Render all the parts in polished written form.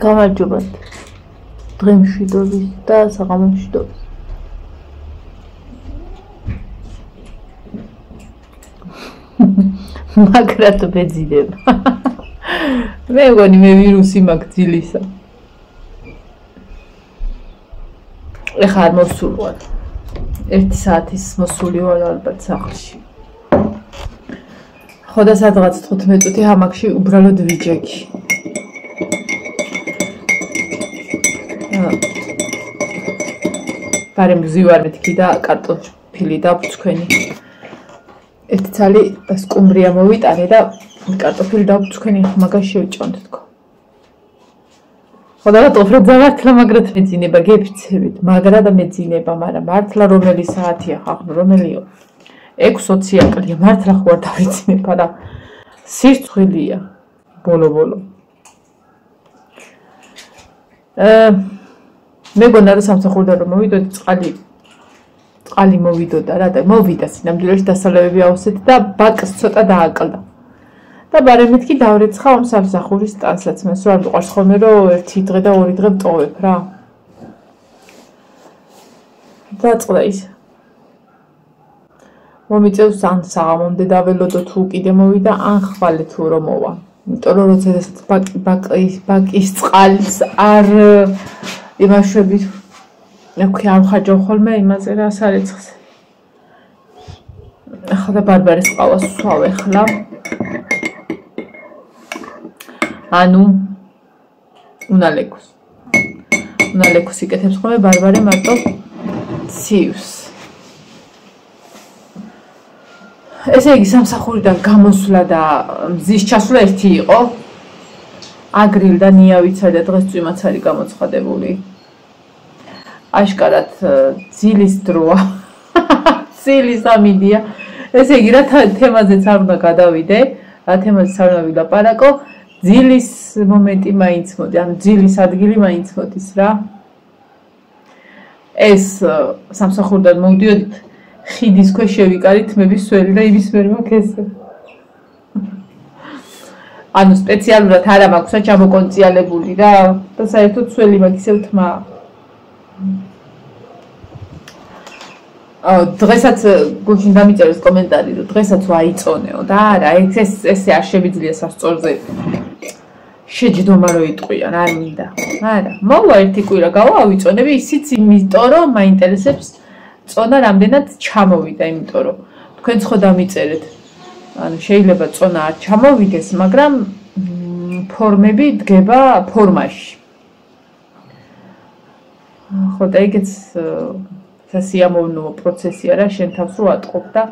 გამარჯობათ დღე მშვიდობის და საღამო მშვიდობის მაგრად ბეძიდება მე მგონი მე ვირუსი მაქვს ძილისა ეხლა არ მოსული ვარ 1 საათის მოსული ვარ ალბათ სახლში ხოდა სადღაც 15 წუთი ჰამაკში უბრალოდ ვიჯექი ბარემ ვზივარ მეთქი და კარტოფილი დავწქვენი ერთი ცალი სკუმბრია მოვიტანე და კარტოფილი დავწქვენი მაგას შევჭამთ თქო ხოდა რატო მართლა მაგრად მეძინება გეფიცებით მაგრა და მეძინება მაგრამ მართლა რომელი საათია ხახნო რომელიო 6:20 აკლია მართლა ხوار დავიძინება და სირცხვილია ბოლო მე გონა რომ სამსახურიდან რომ მოვიდოდი წყალი მოვიდოდა რა და მოვიდა სინამდვილეში დასალევები ავსეთ და ბაკს ცოტა დააკლდა და ბარემ მეთქი დავრეცხა ამ სამსახურის სტანსაც მე სულ არ მყავს ხოლმე რომ 1 დღე და 2 დღე მტოვებ რა დაწყდა ის მომიწევს ან საღამომდე დაველოდო თუ კიდე მოვიდა ან ხვალე თუ რომ მოვა იმიტომ რომ როცა ბაკის წყალს არ იმაშვებით აქვე არ ხაჯავ ხოლმე იმაზე რა სარეცხს ახლა ბარბარის ყავას ვსვავ ახლა ანუ უნალეკოს იკეთებს ხოლმე ბარბარე მარტო ცივს ესე იგი სამსახურიდან გამოსვლა და მზის ჩასვლა ერთი იყო აგრილ და ნიავიცა და დღეს წვიმაც არის გამოცხადებული აშკარად ძილის დროა ძილის ამიდია ესე იგი რა თემაზეც არ უნდა გადავიდე რა თემაზეც არ უნდა ვილაპარაკო ძილის მომენტი მაინც მოდი ანუ ძილის ადგილი მაინც მოდის რა ეს სამსახურიდან მოვდიოდით ხიდის ქვეშ შევიკარით მების სველი და იმის ვერ მაქვს ესე ანუ სპეციალურად არა მაქვს ჩამოკონციალებული რა და საერთოდ სველი მაქვს ისევ თმა დღესაც გულში დამიწერეს კომენტარი რომ დღესაც ვაიწონეო და არა ესე არ შევიძლია სასწორზე შეჯდომა რო იტყვიან არ მინდა არა მოვა ერთი კვირა გავავიწონები ისიც იმიტომ რომ მაინტერესებს წონა რამდენად ჩამოვიდა იმიტომ რომ თქვენც ხო დამიწერეთ ანუ შეიძლება წონა არ ჩამოვიდეს მაგრამ ფორმები დგება ფორმაში ხო და ეგეც სასიამოვნო პროცესია რა შენ თავს რო ატყობ და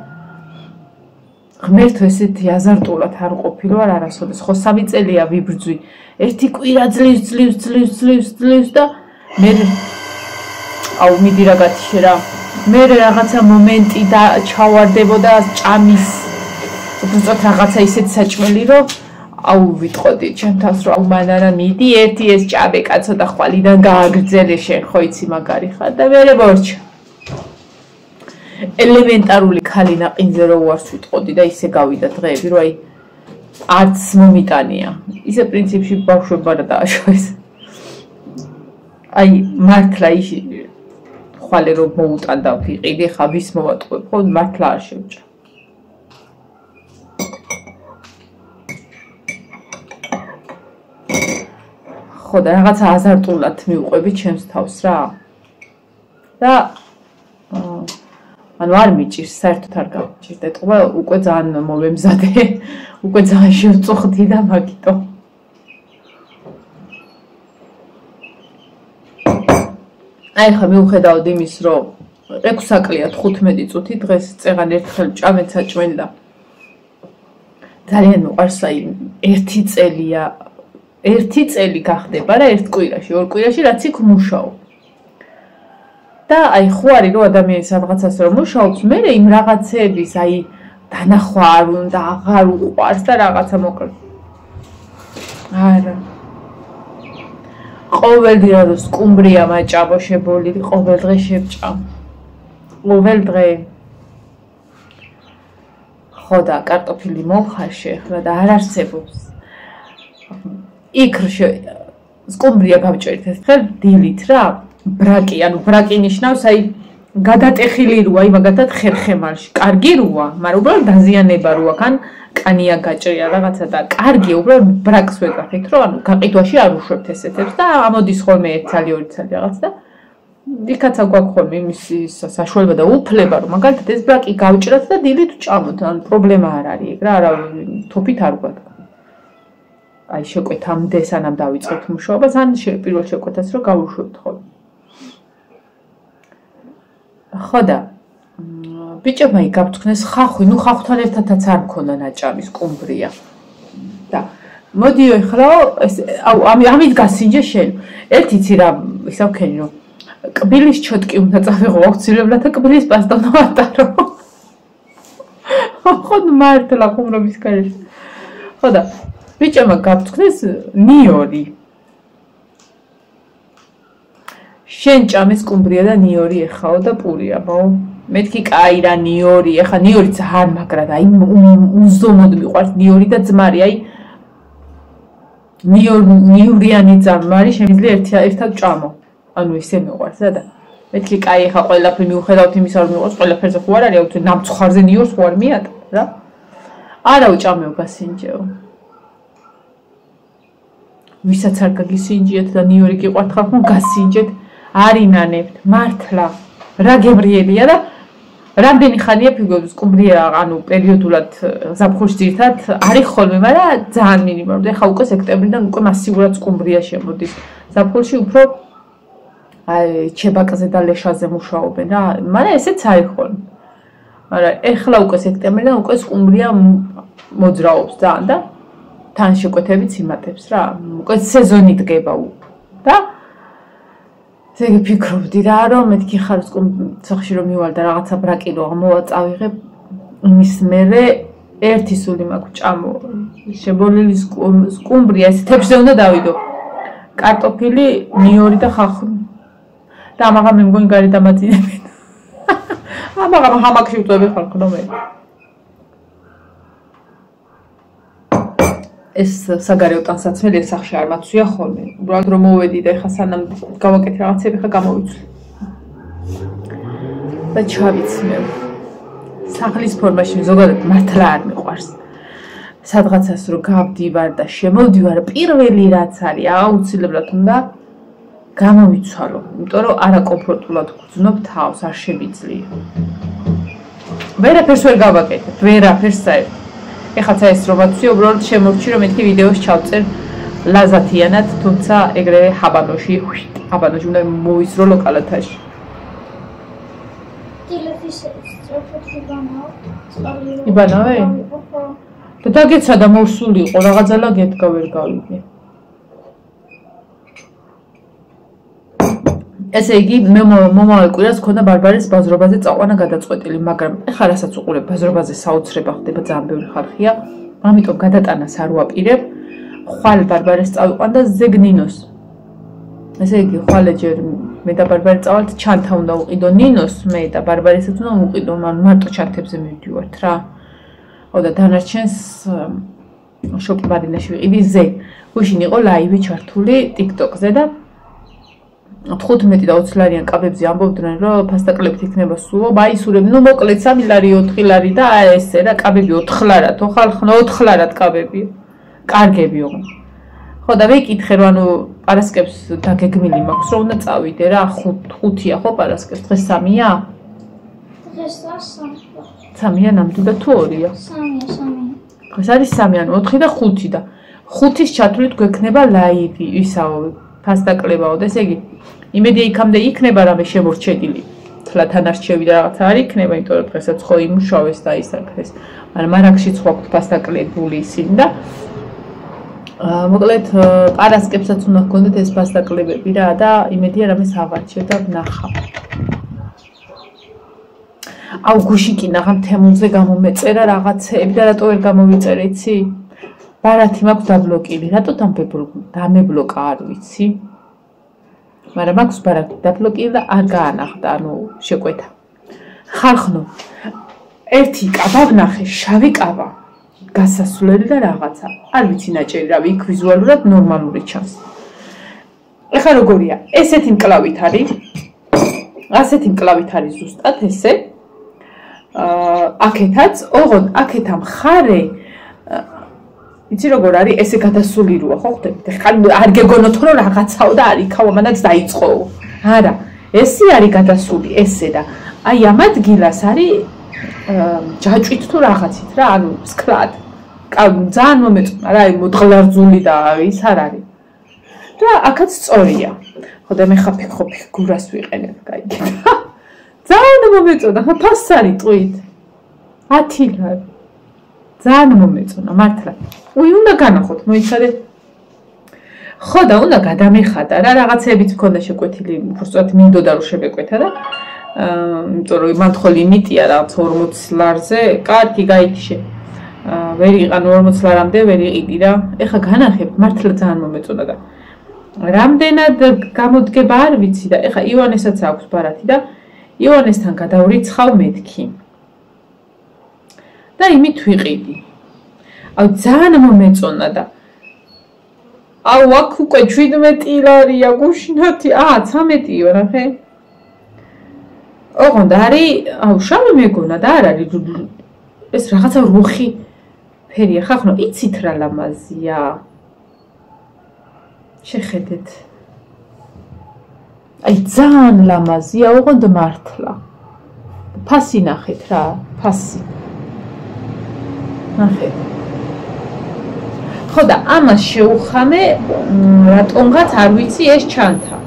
ღმერთო ესეთი აზარტულად არ ყოფილი ვარ არასოდეს ხო 3 წელია ვიბრძვი ერთი კვირა ძლივს და მე აუ მიდი რა გათიშე რა მე რაღაცა მომენტი და ჩავარდებოდა ჭამის უბრალოდ რაღაცა ისეთ საჭმელი რომ აუ ვიტყოდი ჩემ თავს რომ აუ მანარა მიდი ერთი ეს ჭაბე კაცო და ხვალიდან გააგრძელე შენ ხო იცი მაგარი ხარ და მე ბორჩა ელემენტარული ქალი ნაყინზე რო ვარს ვიტყოდი და ისე გავიდა დღეები რომ აი არც მომიტანია ისე პრინციპში ბავშვებმა რა დააშოვეს აი მართლა ის ხვალე რომ მოუტანდა ვიყიდი ხა ვის მოვატყუებ ხო მართლა არ შევჭრა ხო და რაღაცა აზარტულად მივყვები ჩემს თავს რა და ანუ არ მიჭირს საერთოდ არ გამიჭირდა ეთქვა უკვე ძალიან მოვემზადე უკვე ძალიან შევწუხდი და მაგიტო აი ხა მიუხედავად იმის რომ 6 აკლია 15 წუთი დღეს წეღან ერთხელ ჭამეთ საჭმელი და ძალიან მოყარს აი 1 წელი გახდება რა 1 კვირაში 2 კვირაში რაც იქ მუშაობ და აი ხوارი რომ ადამიანის რაღაცას რომ მუშაობს მე იმ რაღაცების აი დანახვა არ უნდა აღარ უყვარს და რაღაცა მოკლედ არა ყოველ დღე რომ სკუმბრია მაჭამო შებოლილი ყოველ დღე შევჭამ ყოველ დღე ხო და კარტოფილი მომხარშე ახლა და არ არსებობს იქ სკუმბრია გავჭერთ ეს ხელ დილით რა ბრაკი ანუ ბრაკი ნიშნავს აი გადატეხილი როა იმაგათად ხერხემალში კარგი როა მაგრამ უბრალოდ დაზიანება როა კან კანია გაჭრია რაღაცა და კარგი უბრალოდ ბრაკს ვეკახეთ რომ ანუ გაყიდვაში არ უშვებთ ესეთებს და ამოდის ხოლმე 1 ცალი 2 ცალი რაღაც და იქაცა გვაქვს ხოლმე იმის საშუალება და უფლება რომ მაგალითად ეს ბრაკი გავჭრათ და დილით ვჭამოთ ანუ პრობლემა არ არის ეგ რა არა თოფით არ გვაქვს აი შეკვეთამდე სანამ დავიწყებთ მუშაობას ან პირველ შეკვეთას რომ გავუშვებთ ხოლმე ხო და ბიჭებმა იგავთქნეს ხახვი, ნუ ხახვთან ერთადაც არ მქონდა ნაჭამი სკუმბრია. და მოდიო ეხლა ეს ამით გასინჯე შენ. ერთი იცი რა ისე ვქენი რომ კბილის ჩოტკი უნდა წავიღო აუცილებლად და კბილის პასტა უნდა ვატარო. ხო მართლა ხუმრობის გარეშე. ხო და ბიჭებმა გავთქნეს ნიორი. შენ ჭამე სკუმბრია და ნიორი ეხაო და პურია, ბაო. მეთქი კაი რა ნიორი, ეხა ნიორიც არ მაგრად, აი უზომოდ მიყვარს ნიორი და ძმარი, აი ნიურიანი ძმარი შემიძლია ერთად ჭამო. ანუ ისე მიყვარს და მეთქი კაი ეხა ყველაფერი მიუხედავთ იმისა რომ მიყვარს, ყველაფერზე ხო არ არის, აუცი ნამცხვარზე ნიორს ხო არ მიატა, რა? არა უჭამეო გასინჯეო. ვისაც არ გაგისინჯიეთ და ნიორი გიყვართ ხალხო, გასინჯეთ, არინანებთ, მართლა. რა გემრიელია და რამდენი ხანია ფიგურებს სკუმბრია ანუ პერიოდულად ზაფხულში ძირთად არის ხოლმე, მაგრამ ძალიან მინიმალურად. ეხლა უკვე სექტემბრიდან უკვე მასიურად სკუმბრია შემოდის. ზაფხულში უფრო აი ჩებაკზე და ლეშაზე მუშაობენ რა, მაგრამ ესეც არის ხოლმე. მაგრამ ეხლა უკვე სექტემბრიდან უკვე სკუმბრია მოძრაობს ძალიან და თან შეკვეთებიც იმატებს რა. უკვე სეზონი დგება და ზეგი ფიქრობდი რა რომ მეთქი ხარ სახში რომ მივალ და რაღაცა ბრაკი რო მოვაწავიღებ იმის მერე ერთი სული მაქვს ჭამო შებოლილი სკუმბრია ეს თეფშზე უნდა დავიდო კარტოფილი ნიორი და ხახვი და ამაღამ მე მგონი გარი დამაძინებენ ამაღამ ჰამაკში ვწვევი ხარ ხნომე ეს საგარეო ტანსაცმელი სახში არ მაცვია ხოლმე. უბრალოდ რომ მოვედი და ეხა სანამ გავაკეთე რაღაცები ხა გამოვიცვლი. და ჩავიცმე. სახლის ფორმაში ზოგადად მართლა არ მიყვარს. სადღაცას რო გავდივარ და შემოვდივარ, პირველი რაც არის, აუცილებლად უნდა გამოვიცვალო. იმიტომ რომ არაკომფორტულად გძნობ თავს, არ შემიძლია. ვერაფერს ვერ გავაკეთებ, ვერაფერს საერთოდ. ეხაცა ეს რომ ვაცვი, უბრალოდ შემორჩი რომ მეთქი ვიდეოს ჩავწერ ლაზათიანად, თუმცა ეგრევე ჰაბანოში უნდა მოვისრო ლოკალათაში. იბანავე? და დაგეცა და მოვსული იყო, რაღაცალა გედგა ვერ გავიგე. ესე იგი, მე მომავალ კვირას მქონდა ბარბარეს ბაზრობაზე წაყვანა გადაწყვეტილი, მაგრამ ეხლა რასაც უყურებ ბაზრობაზე საოცრება ხდება, ძალიან ბევრი ხალხია, ამიტომ გადატანას არ ვაპირებ. ხვალ ბარბარეს წავიყვან და ზეგნინოს. ესე იგი, ხვალე ჯერ მე და ბარბარე წავალთ, ჩანთა უნდა უყიდო ნინოს, მე და ბარბარესაც უნდა უყიდო, მარტო ჩანთებზე მივდივართ რა. ხო და დანარჩენს შოპ მარინაში ვიყიდი ზე. გუშინ იყო ლაივი ჩართული TikTok-ზე და 15 და 20 ლარიან კაბებზე ამბობდნენ რომ ფასტაკლებთ იქნება სულო, მაისურები, ნუ მოკლედ 3 ლარი, 4 ლარი და ესე რა კაბები 4 ლარად, ხალხო 4 ლარად კაბები. კარგებიო. ხო და ვეკითხე რომ ანუ პარასკევს დაგეგმილი მაქვს რომ უნდა წავიდე რა, 5-ია ხო პარასკევს, დღეს 3-ია? დღეს 3-ია. 3-ია ნამდვილად თუ 2-ია? 3-ია. დღეს არის 3, ანუ 4 და 5 და 5-ის ჩათვლით გვექნება ლაივი, ისაო ფასტაკლებაო და ესე იგი იმედია იქამდე იქნება რამე შემორჩენილი. თლათან არჩევი და რაღაცა არ იქნება, იმიტომ რომ დღესაც ხო იმუშავეს და ისაკრეს. მაგრამ მარაგშიც ხო აქვს ფასტაკლებული ისინი და მოკლედ პარასკევსაც უნდა გქონდეთ ეს ფასტაკლებები რა და იმედია რამე სავარჩიო და ვნახავ. აუგუშინ კი ნახავ თემულზე გამომეწერა რაღაცეები და რატო ვერ გამოვიწერე იცი? ბარათი მაქვს დაბლოკილი, რატო დამებლოკა არ ვიცი? მაგრამ მაქვს ბარათი დაბლოკილი და არ გაანახდა, ანუ შეკვეთა. ხალხო, ერთი კაბა ვნახე, შავი კაბა, გასასვლელი და რაღაცა. არ ვიცი ნაჭერი რავი, იქ ვიზუალურად ნორმალური ჩანს. ეხლა როგორია? ესეთი მკლავით არის. ასეთი მკლავით არის ზუსტად ესე. აქეთაც, ოღონდ აქეთა მხარე იცი როგორ არის? ესე გადასული როა, ხო ხვდებით? ეხლა არ გეგონოთ რომ რაღაცაო და არ იქაო, მანდაც დაიწყო. არა, ესე არის გადასული, ესე და აი ამ ადგილას არის ჯაჭვით თუ რაღაცით რა, ანუ სკლად. ძალიან მომეწონა რა, აი მოწყლარძული და ის არ არის. და აქაც სწორია. ხო და მე ხაფიქ გურას ვიყენებ, გაიგეთ. ძალიან მომეწონა, ხა ფასს არის ტყვით. 10 ლარი. ძალიან მომეწონა, მართლა. უნდა განახოთ, მოიცადე. ხო და უნდა გადამეხატა რა, რაღაცეებიც მქონდა შეკვეთილი, უბრალოდ მინდოდა რომ შევეკვეთა და იმიტომ რომ მან ხო ლიმიტია რაღაც 40 ლარზე, კარგი გაიქიშე. ვერ იყან 40 ლარამდე ვერ იყიდი რა. ეხა განახებთ, მართლა ძალიან მომეწონა და რამდენად გამოდგება არ ვიცი და ეხა ივანესაც აქვს ბარათი და ივანესთან გადავრიცხავ მეთქი. და იმით ვიყიდი. აუ ძალიან მომეწონა და აუ აქ უკვე 17 ლარია გუშინათი, 13-იო ნახე. ოღონდ არის, აუ შავი მეგონა და არ არის ეს რაღაცა რუხი ფერია, ხახნო იცით რა ლამაზია. შეხედეთ. აი ძალიან ლამაზია, ოღონდ მართლა. ფასი ნახეთ რა, ფასი. ნახეთ. ხო და ამას შეუხამე, რატომღაც არ ვიცი ეს ჩანთა.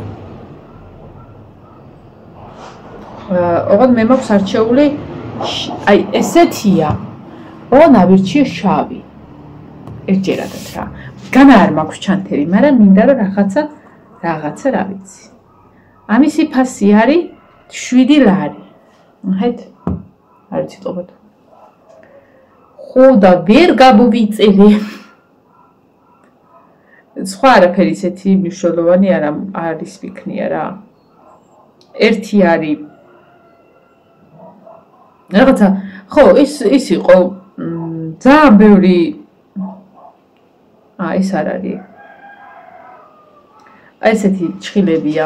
ოღონდ მე მაქვს არჩეული აი ესეთია. ნაბირჩია შავი. ერთჯერადად რა. განა არ მაქვს ჩანთერი, მაგრამ მინდა რომ რაღაცა რა ვიცი. ამისი ფასი არის 7 ლარი. ნახეთ. არ ვიცი ტყობთ. ხო და ვერ გამოვიწერე. სხვა არაფერი ისეთი მნიშვნელოვანი არის ვიქნია რა. ერთი არის რაღაცა ხო ის იყო ძალიან ბევრი ეს არ არის აი ესეთი ჭხილებია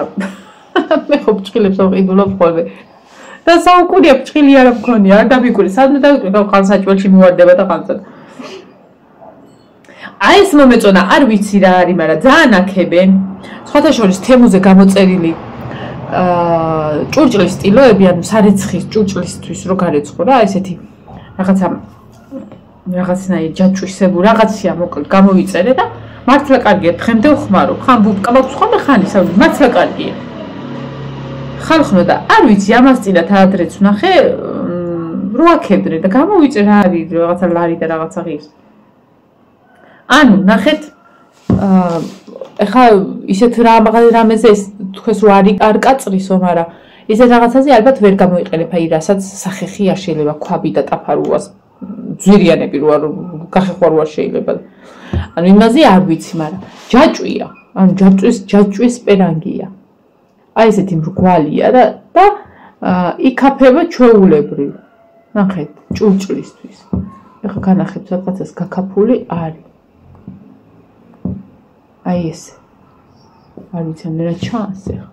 მე ხო ჭხილებს ვიყიდულობ ხოლმე და საუკუნეა ჭხილი არ მქონია არ დამიკვირე სადმე დავიკვირე ხანსაჭველში მივარდება და ხანსად აი ეს მომეწონა არ ვიცი რა არის მაგრამ ძალიან აქებენ სხვათა შორის თემუზე გამოწერილი ჭურჭლის სტილოები ანუ სარეცხის ჭურჭლისთვის რო გარეცხო რა ესეთი რაღაცნაირი ჯაჭვისებუ რაღაცია მოკლედ გამოვიწერე და მართლა კარგია დღემდე ვხმარობ ხან ბუბკა მაქვს ხოლმე ხანის მართლა კარგია ხალხნო და არ ვიცი ამას წინათ ადრეც ვნახე რო აქებდრე და გამოვიწერე რა არის რაღაცა ლარი და რაღაცა ღირს ანუ ნახეთ ეხა ისეთ რამეზე ეს თქვენს რო არ კაწრისო მაგრამ ისეთ რაღაცაზე ალბათ ვერ გამოიყენებ აი რასაც სახეხი არ შეიძლება ქვაბი და ტაფარუას ძვირიანები რო არ გახეხვარვა შეიძლება ანუ იმაზე არ ვიცი მაგრამ ჯაჭვია ანუ ჯაჭვის პერანგია აი ესეთი მრგვალია და იკაფება ჩვეულებრივ ნახეთ ჭურჭლისთვის ეხა განახეთ რაღაცას გაკაფული არის აი ეს არ ვიცი რა ჩანს ეხა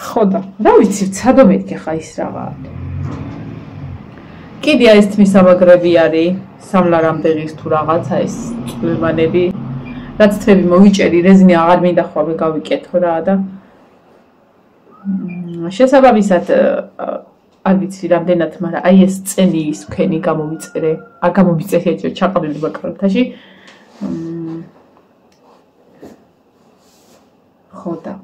ხო და რა ვიცი ცადო მეთქე ხა ის რაღაც კიდე ეს თმისამაგრები არის სამლარამდე ღირს თუ რაღაცა ეს წვლილმანები რაც თვები მოვიჭერი რეზინი აღარ მინდა ხოლმე გავიკეთო რა და შესაბამისად არ ვიცი რამდენად მაგრამ აი ეს წელი ის თქვენი გამოვიწერე არ გამოვიწერე ეჭვ ჩაყრილი ბაკრათაში ხო და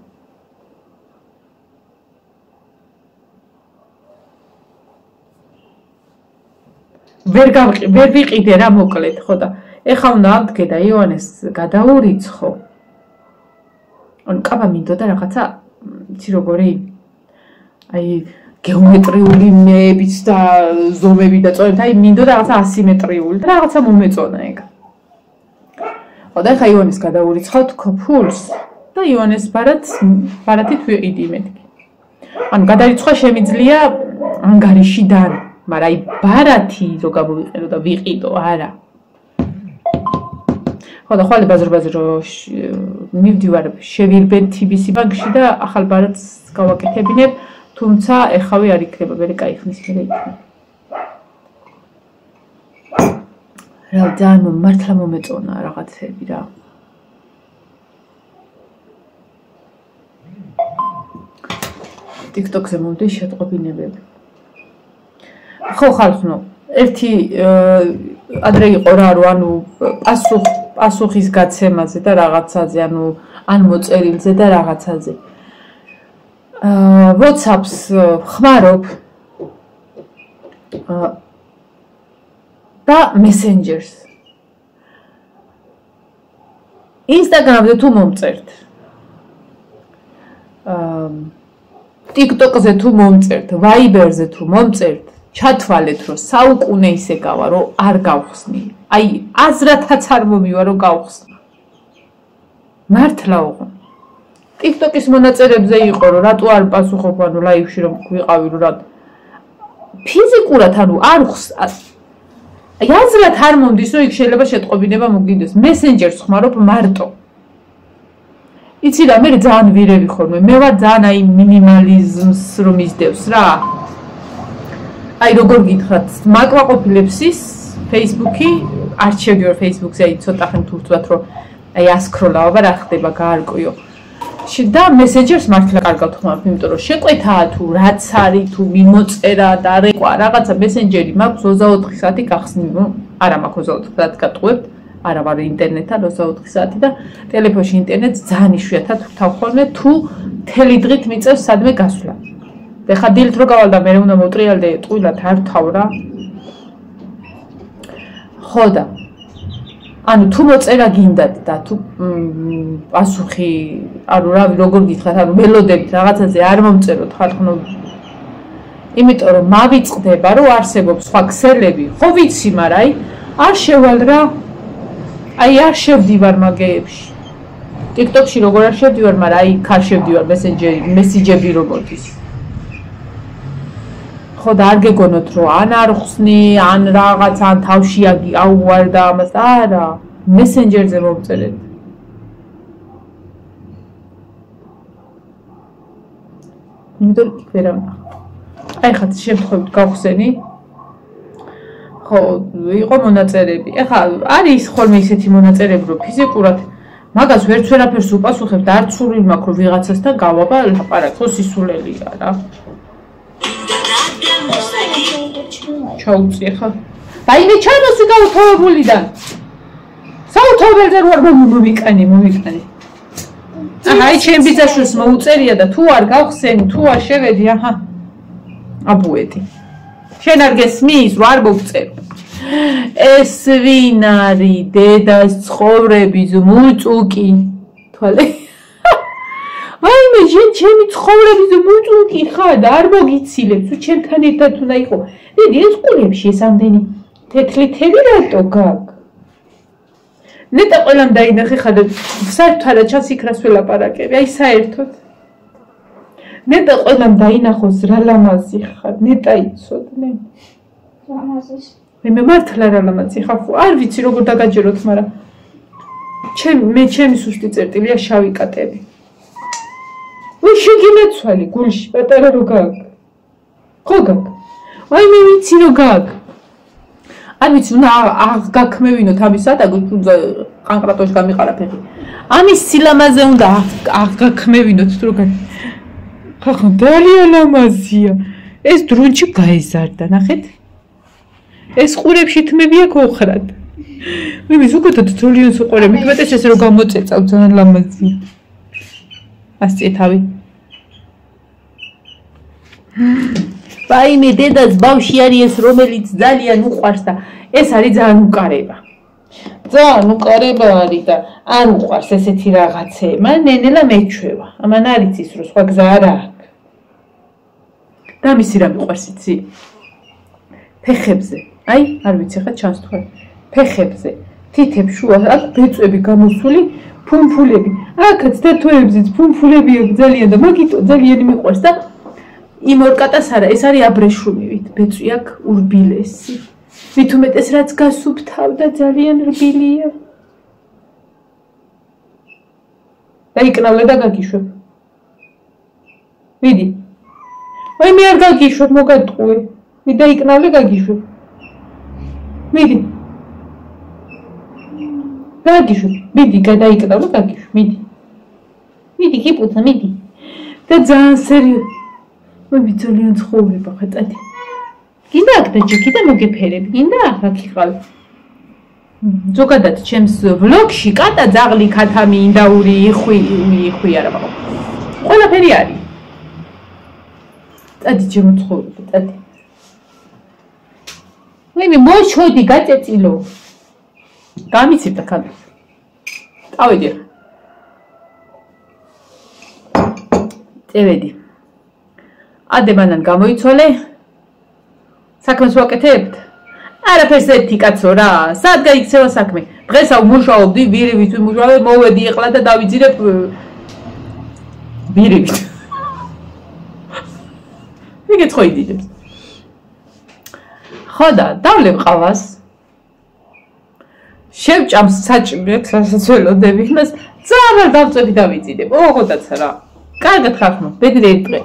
ვერ ვიყიდე რა მოკლედ ხო და ეხა უნდა ავდგე და ივანეს გადაურიცხო ანუ კაბა მინდოდა რაღაცა იცი როგორი აი გეომეტრიული მეებიც და ზომები და წორებით აი მინდოდა რაღაცა ასიმეტრიული და რაღაცა მომეწონა ეგ ხო და ეხა ივანეს გადაურიცხავთ ფულს და ივანეს ბარათით ვიყიდი მეთქი ანუ გადარიცხვა შემიძლია ანგარიშიდან მაგრამ აი ბარათი რო გამოვიყენო და ვიყიდო არა ხო და ხვალე ბაზრ მივდივარ შევირბენ TBC ბანკში და ახალ ბარათს გავაკეთებინებ, თუმცა ეხავე არ იქნება, მე კაიხნის მე იქნება. რა ძალიან მართლა მომეწონა რაღაცები რა. TikTok-ზე მომდის შეტყობინებები. ხო ხალხო, ერთი ადრე იყო რა, ანუ პასუხის გაცემაზე და რაღაცაზე, ან მოწერილზე და რაღაცაზე. WhatsApp-ს ხმარობ და Messengers. Instagram-ზე თუ მომწერთ. TikTok-ზე თუ მომწერთ, Viber-ზე თუ მომწერთ, ჩათვალეთ რომ საუკუნე ისე გავა რომ არ გავხსნი. აი, აზრათაც არ მომივა რომ გავხსნა. მართლა უღო. TikTok-ის მონაწერებზე იყო რომ რატო არ პასუხობ ანუ ლაივში რომ ვიყავი რომ რა ფიზიკურად ანუ არ აი აზრათ არ მომდის რომ იქ შეიძლება შეტყობინება მოგიდეს. Messengers ხმარობ მარტო. იცი რა, მე ძალიან ვირევი ხოლმე. მე ვარ ძალიან აი მინიმალიზმს რომ ისდევს რა. აი როგორ გითხრათ, მაკვაყოფილებს ის Facebook-ი, არჩევდი ვარ Facebook-ზე, აი ცოტა ხნით ვთქვათ რომ აი ასკროლავ და რა ხდება, გაარკვიო. და Messengers მართლა კარგად ხმარობ, იმიტომ რომ შეკვეთაა თუ რაც არის, თუ მიმოწერა და რეკვა, რაღაცა Messenger-ი მაქვს 24 საათი გახსნილი, არა მაქვს 24 საათი გატყუებთ, არა ვარ ინტერნეტთან 24 საათი და ტელეფონში ინტერნეტს ძალიან იშვიათად ვთავ ხოლმე, თუ მთელი დღით მიწევს სადმე გასვლა. და ხა დილით რო გავალ და მე უნდა მოტრიალდე ტყუილად არ ვთავ რა. ხო და ანუ თუ მოწერა გინდათ და თუ პასუხი, ანუ რავი როგორ გითხრათ, ანუ მელოდებით რაღაცაზე არ მომწეროთ ხალხო. იმიტომ რომ მავიწყდება რომ არსებობს სხვა ქსელები, ხო ვიცი, მაგრამ აი არ შევალ რა. აი არ შევდივარ მაგეებში. TikTok-ში როგორ არ შევდივარ, მაგრამ აი ხარ შევდივარ მესენჯები რომელთვის. ხო და არ გეგონოთ რომ ან არ ხსნი, ან რაღაც, ან თავში აუვარდა ამას, არა, Messenger-ზე მომწერეთ. იმიტომ იქ ვერ ამბობ. აი ხა შემთხვევით გავხსენი. ხო, იყო მონაწერები. ეხლა არის ხოლმე ისეთი მონაწერები, რომ ფიზიკურად მაგას ვერაფერს უპასუხებ და არც სურვილი მაქვს რომ ვიღაცასთან გავაბა ლაპარაკო, სისულელია რა. ჩაუწი ხა. აი მე ჩამოსვი გაუთოვებულიდან. საუთოვებელზე რო არ მომიკანი. აი ჩემ ბიძაშვილს მოუწერია და თუ არ გავხსენი, თუ არ შევედი, აჰა. აბუედი. შენ არ გესმის, რო არ მოგწერ. ეს ვინ არის დედას ცხოვრების მუწუკი? თვალე. აი მე ჩემი ცხოვრების მუწუკი ხარ და არ მოგიცილებ, თუ ჩემთან ერთად უნდა იყო. დიდი ეს ყურებში ეს ამდენი თეთრი თევი რატო გაქვს? ნეტა ყველამ დაინახე ხარ და საერთოდ არ ჩანს იქ რას ველაპარაკები, აი საერთოდ. ნეტა ყველამ დაინახოს რა ლამაზი ხარ, ნეტა იცოდნენ. ლამაზის. მე მართლა რა ლამაზი ხარ, არ ვიცი როგორ დაგაჯეროთ, მაგრამ ჩემი სუსტი წერტილია შავი კატები. ვი შეგიმეცვალი გულში პატარა რო გაქვს. ხო გაქვს. აი მე ვიცი რო გაქვს. არ ვიცი, უნდა აღგაქმევინოთ ამისა და ყანყრატოში გამიყარა ფეხი. ამის სილამაზე უნდა აღგაქმევინოთ თუ როგორ. ხახო, ძალიან ლამაზია. ეს დრუნჩი გაიზარდა, ნახეთ? ეს ყურებში თმები აქ ოხრად. მე მიზუგოთ თრილიონს უყურე, მეტყვეტეს ეს რო გამოწეწავ ძალიან ლამაზია. ასწე თავი. ვაიმე დედას ბავში არის ეს რომელიც ძალიან უყვარს და ეს არის ძალიან უკარება. ძალიან უკარება არის და არ უყვარს ესეთი რაღაცეები. მან ნენელა მეჩვევა. ამან არ იცის რომ სხვა გზა არ აქვს. და მისი რა მიყვარს იცი? ფეხებზე. აი, არ ვიცი ხა ჩანს თქვენ. ფეხებზე. თითებს შუა აქ ბეწვები გამოსული, ფუმფულები. აქაც თეთრებზეც ფუმფულები აქვს ძალიან და მაგიტო ძალიან მიყვარს და იმ ორკატას არა, ეს არის აბრეშუმივით, ბეწვი აქვს ურბილესი. მით უმეტეს რაც გასუფთავდა ძალიან რბილია. დაიკნავლე და გაგიშვებ. მიდი. აი მე არ გაგიშვებ, მოგატყუე. მიდი დაიკნავლე გაგიშვებ. მიდი. გაგიშვებ. მიდი, გადაიკნავლე გაგიშვებ. მიდი. მიდი, გიპუთა, მიდი. და ძალიან სერიოზულად. მე ძალიან ცხოვრება ხატადი. გინდა აქ დაჭიქი და მოგეფერები. გინდა აქ იყავ. ზოგადად ჩემს ვლოგში კატა ძაღლი ქათამი ინდაური იხვი არა მაგრამ ყველაფერი არის. წადი ჩემო ცხოვრება, წადი. მე მოჩოდი გაწეწილო. გამიცირდა ხანდა. წავედი. წევედი. ადე მანან გამოიცვალე. საქმეს ვაკეთებთ. არაფერს ერთი კაცო რა, სად გაიქცევა საქმე? დღესა ვმუშაობდი, ვირივით ვიმუშავე, მოვედი ეხლა და დავიძირებ ვირივით. ვიგეთ ხო იდიდებს. ხო და დავლებ ყავას. შევჭამ საჭმელს, რასაც ველოდები, იმას ძალიან დავწევი დავიძირებ. ოღონდაც რა. კარგად ხარ ხმო, ბედრი ერთ დღე.